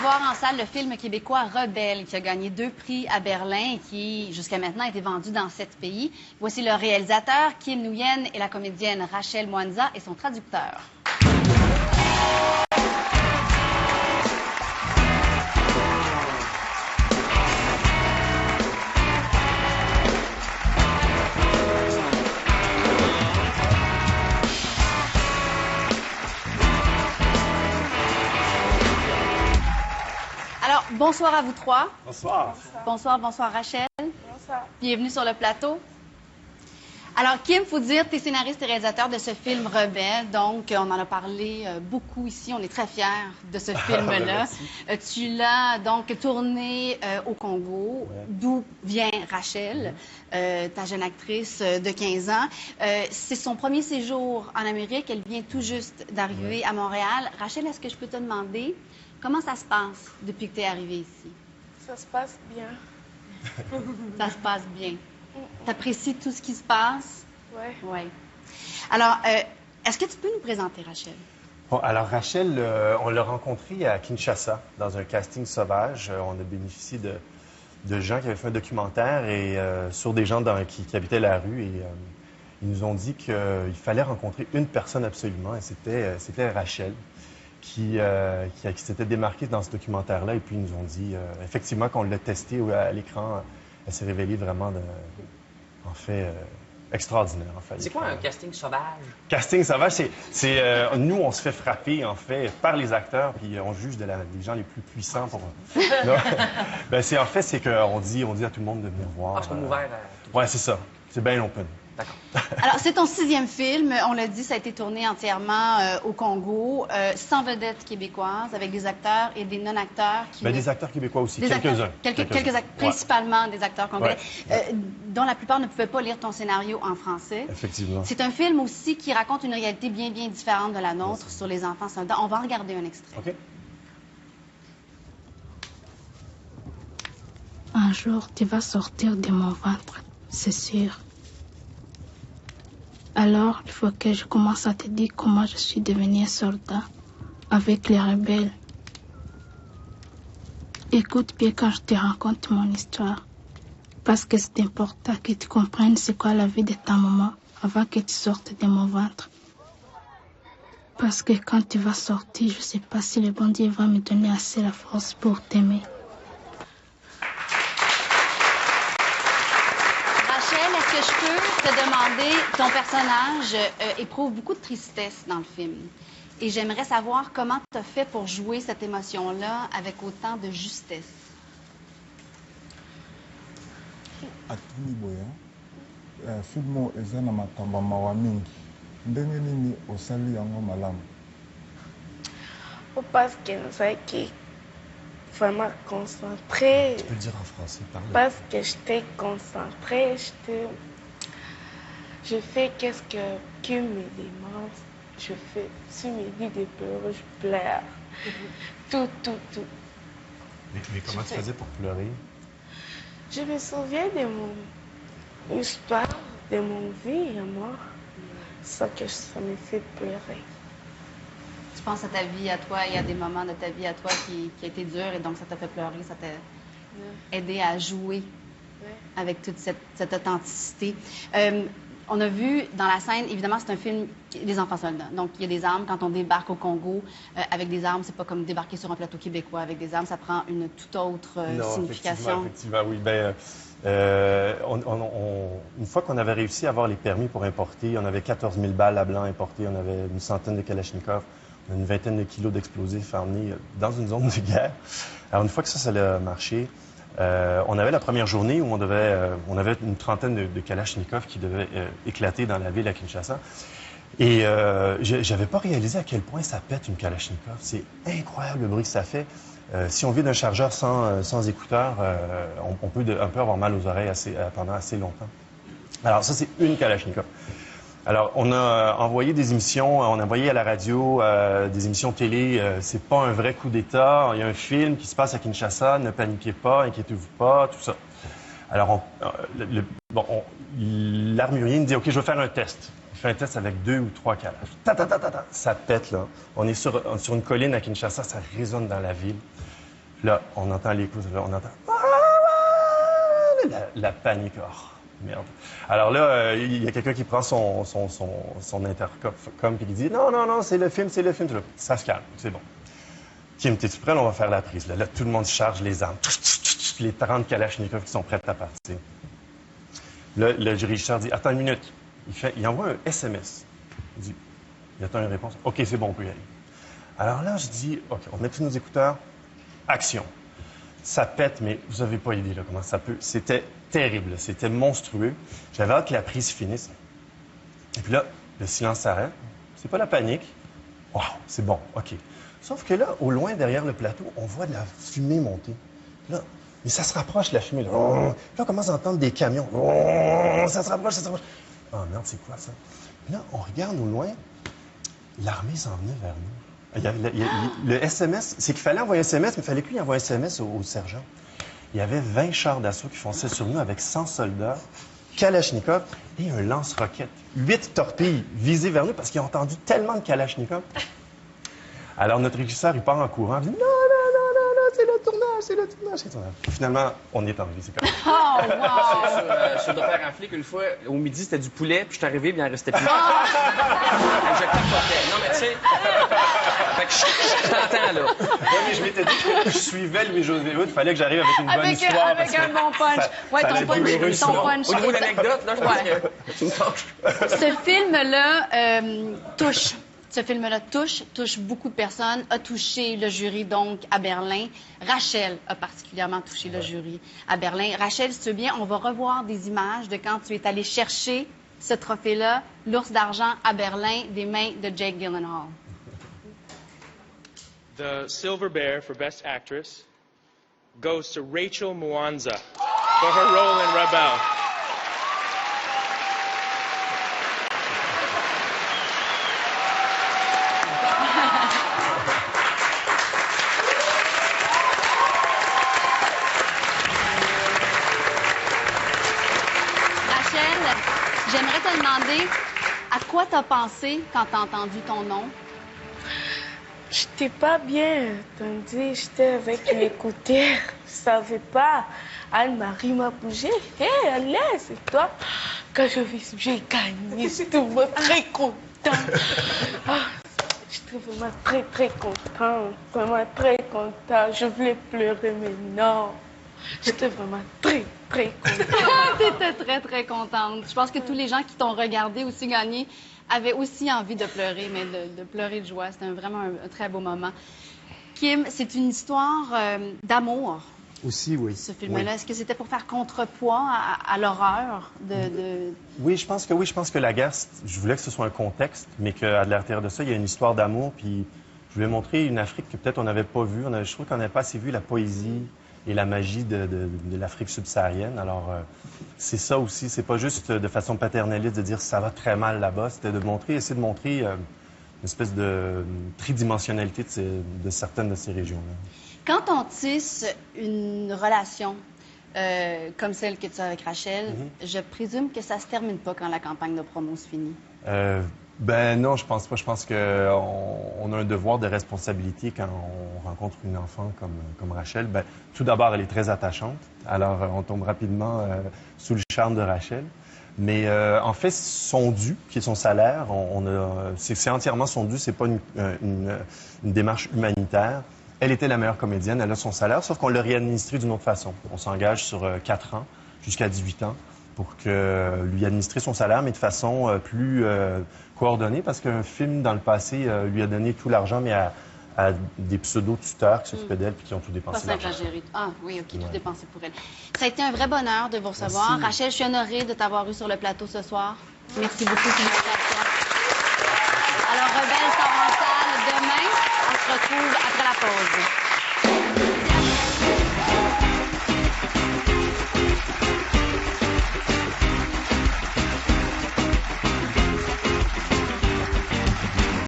voir en salle le film québécois Rebelle, qui a gagné 2 prix à Berlin et qui, jusqu'à maintenant, a été vendu dans 7 pays. Voici le réalisateur, Kim Nguyen, et la comédienne Rachel Mwanza et son traducteur. Alors, bonsoir à vous trois. Bonsoir. Bonsoir Rachel. Bonsoir. Bienvenue sur le plateau. Alors, Kim, faut dire, tu es scénariste et réalisateur de ce film Rebelle. Donc, on en a parlé beaucoup ici. On est très fiers de ce film-là. Tu l'as donc tourné au Congo, d'où vient Rachel, ta jeune actrice de 15 ans. C'est son premier séjour en Amérique. Elle vient tout juste d'arriver à Montréal. Rachel, est-ce que je peux te demander comment ça se passe depuis que tu es arrivée ici? Ça se passe bien. Ça se passe bien. T'apprécies tout ce qui se passe? Ouais. Oui. Alors, est-ce que tu peux nous présenter Rachel? Bon, alors Rachel, on l'a rencontrée à Kinshasa, dans un casting sauvage. On a bénéficié de gens qui avaient fait un documentaire et, sur des gens qui habitaient la rue. Et ils nous ont dit qu'il fallait rencontrer une personne absolument, et c'était Rachel, qui s'était démarquée dans ce documentaire-là. Et puis ils nous ont dit, effectivement, qu'on l'a testé à l'écran, elle s'est révélée vraiment, en fait, extraordinaire. En fait. C'est quoi un casting sauvage? Casting sauvage, c'est nous, on se fait frapper, en fait, par les acteurs, puis on juge des gens les plus puissants pour... Ben, c'est qu'on dit à tout le monde de venir voir. Ah, c'est comme ouvert à... Ouais, c'est ça. C'est bien open. D'accord. Alors, c'est ton 6e film. On l'a dit, ça a été tourné entièrement au Congo, sans vedette québécoise, avec des acteurs et des non-acteurs. Des acteurs québécois aussi, quelques-uns. Quelques-uns. Principalement des acteurs congolais, dont la plupart ne pouvaient pas lire ton scénario en français. Effectivement. C'est un film aussi qui raconte une réalité bien, bien différente de la nôtre sur les enfants soldats. On va regarder un extrait. OK. Un jour, tu vas sortir de mon ventre, c'est sûr. Alors, il faut que je commence à te dire comment je suis devenue soldat avec les rebelles. Écoute bien quand je te raconte mon histoire, parce que c'est important que tu comprennes c'est quoi la vie de ta maman avant que tu sortes de mon ventre. Parce que quand tu vas sortir, je ne sais pas si le bon Dieu va me donner assez la force pour t'aimer. Est-ce que je peux te demander, ton personnage éprouve beaucoup de tristesse dans le film. Et j'aimerais savoir comment tu as fait pour jouer cette émotion-là avec autant de justesse. Atuni boya, filmo eza na makambo mawa mingi. Ndenge nini osali yango malamu? Parce que nous avons vraiment concentré. Tu peux le dire en français, parle. Parce que j'étais concentrée, je fais qu'est-ce que Kim me demande. Je fais, si me dit de pleurer, je pleure. Tout. Mais comment tu faisais pour pleurer? Je me souviens de mon histoire, de mon vie à moi. Ça me fait pleurer. Tu penses à ta vie à toi, il y a des moments de ta vie à toi qui a été durs et donc ça t'a fait pleurer, ça t'a aidé à jouer avec toute cette authenticité. On a vu dans la scène, évidemment, c'est un film des enfants soldats. Donc, il y a des armes. Quand on débarque au Congo avec des armes, c'est pas comme débarquer sur un plateau québécois avec des armes. Ça prend une toute autre signification. Effectivement, oui. Une fois qu'on avait réussi à avoir les permis pour importer, on avait 14 000 balles à blanc importées, on avait une centaine de Kalachnikov, on a une vingtaine de kilos d'explosifs à emmener dans une zone de guerre. Alors, une fois que ça a marché, on avait la première journée où on avait une trentaine de Kalachnikov qui devaient éclater dans la ville à Kinshasa. Et j'avais pas réalisé à quel point ça pète une Kalachnikov. C'est incroyable le bruit que ça fait. Si on vit d'un chargeur sans écouteurs, on peut avoir mal aux oreilles pendant assez longtemps. Alors ça, c'est une Kalachnikov. Alors, on a envoyé des émissions, on a envoyé à la radio des émissions télé. C'est pas un vrai coup d'État. Il y a un film qui se passe à Kinshasa. Ne paniquez pas, inquiétez-vous pas, tout ça. Alors, l'armurier nous dit, OK, je vais faire un test. Il fait un test avec 2 ou 3 calages. Ça pète, là. On est sur une colline à Kinshasa, ça résonne dans la ville. Là, on entend l'écho, là, on entend... La panique. Oh, merde. Alors là, il y a quelqu'un qui prend son intercom et qui dit « Non, non, non, c'est le film, c'est le film. » Ça se calme, c'est bon. Kim, t'es-tu prêt? On va faire la prise. Là, tout le monde charge les armes. Les 30 Kalachnikov qui sont prêts à partir. Là, le régisseur dit « Attends une minute. » Il envoie un SMS. Il dit « Il attend une réponse. OK, c'est bon, on peut y aller. » Alors là, je dis « OK, on met tous nos écouteurs. Action. » Ça pète, mais vous n'avez pas idée là, comment ça peut. C'était terrible, c'était monstrueux. J'avais hâte que la prise finisse. Et puis là, le silence s'arrête. C'est pas la panique. Wow, c'est bon, OK. Sauf que là, au loin, derrière le plateau, on voit de la fumée monter. Là, mais ça se rapproche, la fumée. Là, là on commence à entendre des camions. Ça se rapproche, ça se rapproche. Oh merde, c'est quoi ça? Puis là, on regarde au loin. L'armée s'en venait vers nous. Le SMS, c'est qu'il fallait envoyer un SMS, mais il fallait qu'il envoie un SMS au sergent. Il y avait 20 chars d'assaut qui fonçaient sur nous avec 100 soldats, Kalachnikov et un lance-roquette. 8 torpilles visées vers nous parce qu'ils ont entendu tellement de Kalachnikov. Alors notre régisseur, il part en courant, il dit « Non, non, non, non, non, c'est le tournage, c'est le tournage, c'est le tournage. » Finalement, on est en vie, c'est comme ça. Oh, wow! Sur Doppler en flic, une fois, au midi, c'était du poulet, puis je suis arrivé, puis il en restait plus. Je capotais. Non, mais tu sais... Fait que je t'entends, là. Oui, mais je m'étais dit que je suivais Louis-José Hood, il fallait que j'arrive avec une bonne histoire. Avec un bon punch. Oui, ton punch. Au niveau de l'anecdote, là, je pense que tu me tâches. Ce film-là touche. Ce film-là touche beaucoup de personnes, a touché le jury, donc, à Berlin. Rachel a particulièrement touché le jury à Berlin. Rachel, si tu veux bien, on va revoir des images de quand tu es allée chercher ce trophée-là, l'ours d'argent à Berlin, des mains de Jake Gyllenhaal. The Silver Bear for Best Actress goes to Rachel Mwanza for her role in Rebelle. Rachel, j'aimerais te demander à quoi tu as pensé quand tu as entendu ton nom? J'étais pas bien entendu, j'étais avec mes écouteurs. Je savais pas. Anne-Marie m'a bougé. Hé, allez, c'est toi. Quand je vis, j'ai gagné. J'étais vraiment très content. J'étais vraiment très, très content. Vraiment très content. Je voulais pleurer, mais non. J'étais vraiment très, très contente. T'étais très, très contente. Je pense que tous les gens qui t'ont regardé aussi gagner avaient aussi envie de pleurer, mais de pleurer de joie. C'était vraiment un très beau moment. Kim, c'est une histoire d'amour. Aussi, oui. Ce film-là, Oui. est-ce que c'était pour faire contrepoids à l'horreur de... Oui, je pense que oui. Je pense que la guerre, je voulais que ce soit un contexte, mais qu'à l'intérieur de ça, il y a une histoire d'amour. Puis je voulais montrer une Afrique que peut-être on n'avait pas vue. Je trouve qu'on n'avait pas assez vu la poésie et la magie de l'Afrique subsaharienne. Alors, c'est ça aussi. C'est pas juste de façon paternaliste de dire ça va très mal là-bas. C'était de montrer, essayer de montrer une espèce de tridimensionnalité de certaines de ces régions-là. Quand on tisse une relation comme celle que tu as avec Rachel, je présume que ça se termine pas quand la campagne de promo se finit. Ben non, je pense pas. Je pense qu'on a un devoir de responsabilité quand on rencontre une enfant comme Rachel. Ben, tout d'abord, elle est très attachante. Alors, on tombe rapidement sous le charme de Rachel. Mais en fait, son dû, qui est son salaire, c'est entièrement son dû. C'est pas une démarche humanitaire. Elle était la meilleure comédienne. Elle a son salaire, sauf qu'on l'a réadministré d'une autre façon. On s'engage sur 4 ans, jusqu'à 18 ans, pour lui administrer son salaire, mais de façon plus coordonnée, parce qu'un film, dans le passé, lui a donné tout l'argent, mais à des pseudo-tuteurs qui s'occupaient d'elle puis qui ont tout dépensé. Pas simple à gérer. Ah oui, OK, tout dépensé pour elle. Ça a été un vrai bonheur de vous recevoir. Merci. Rachel, je suis honorée de t'avoir eu sur le plateau ce soir. Merci beaucoup pour l'invitation. Alors, Rebelle sort en salle demain. On se retrouve après la pause.